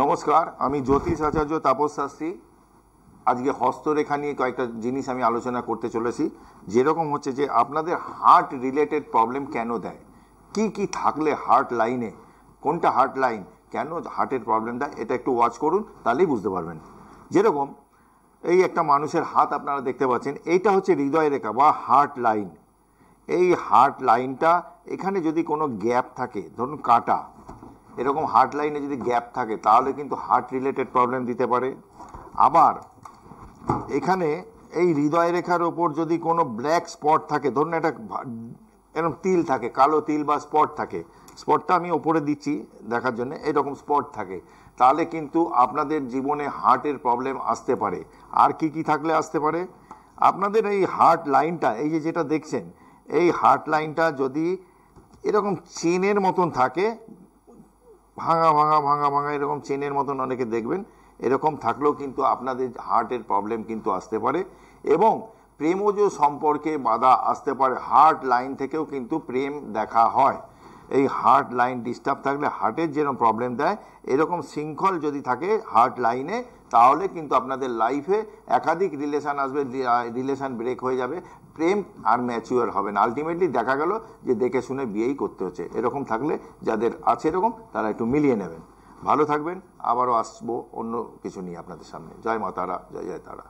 নমস্কার, আমি জ্যোতিষ আচার্য তাপস শাস্ত্রী। আজকে হস্তরেখা নিয়ে কয়েকটা জিনিস আমি আলোচনা করতে চলেছি। যেরকম হচ্ছে যে আপনাদের হার্ট রিলেটেড প্রবলেম কেন দেয়, কি কি থাকলে হার্ট লাইনে, কোনটা হার্ট লাইন কেন হার্টের প্রবলেম দেয়, এটা একটু ওয়াচ করুন, তাহলেই বুঝতে পারবেন। যেরকম এই একটা মানুষের হাত আপনারা দেখতে পাচ্ছেন, এইটা হচ্ছে হৃদয় রেখা বা হার্ট লাইন। এই হার্ট লাইনটা এখানে যদি কোনো গ্যাপ থাকে, ধরুন কাটা, এরকম হার্ট লাইনে যদি গ্যাপ থাকে তাহলে কিন্তু হার্ট রিলেটেড প্রবলেম দিতে পারে। আবার এখানে এই হৃদয় রেখার ওপর যদি কোনো ব্ল্যাক স্পট থাকে, ধরুন একটা এরকম তিল থাকে, কালো তিল বা স্পট থাকে, স্পটটা আমি ওপরে দিচ্ছি দেখার জন্য, এরকম স্পট থাকে, তাহলে কিন্তু আপনাদের জীবনে হার্টের প্রবলেম আসতে পারে। আর কি কি থাকলে আসতে পারে, আপনাদের এই হার্ট লাইনটা, এই যে যেটা দেখছেন, এই হার্ট লাইনটা যদি এরকম চেনের মতন থাকে, ভাঙা ভাঙা ভাঙা ভাঙা এরকম চেনের মতন অনেকে দেখবেন, এরকম থাকলেও কিন্তু আপনাদের হার্টের প্রবলেম কিন্তু আসতে পারে। এবং প্রেমজ সম্পর্কে বাধা আসতে পারে, হার্ট লাইন থেকেও কিন্তু প্রেম দেখা হয়। এই হার্ট লাইন ডিস্টার্ব থাকলে হার্টের যেরকম প্রবলেম দেয়, এরকম শৃঙ্খল যদি থাকে হার্ট লাইনে, তাহলে কিন্তু আপনাদের লাইফে একাধিক রিলেশন আসবে, রিলেশন ব্রেক হয়ে যাবে, প্রেম আর ম্যাচিওর হবে না। আলটিমেটলি দেখা গেল যে দেখে শুনে বিয়েই করতে হচ্ছে। এরকম থাকলে যাদের আছে এরকম, তারা একটু মিলিয়ে নেবেন। ভালো থাকবেন, আবারও আসবো অন্য কিছু নিয়ে আপনাদের সামনে। জয় মা তারা, জয় জয় তারা।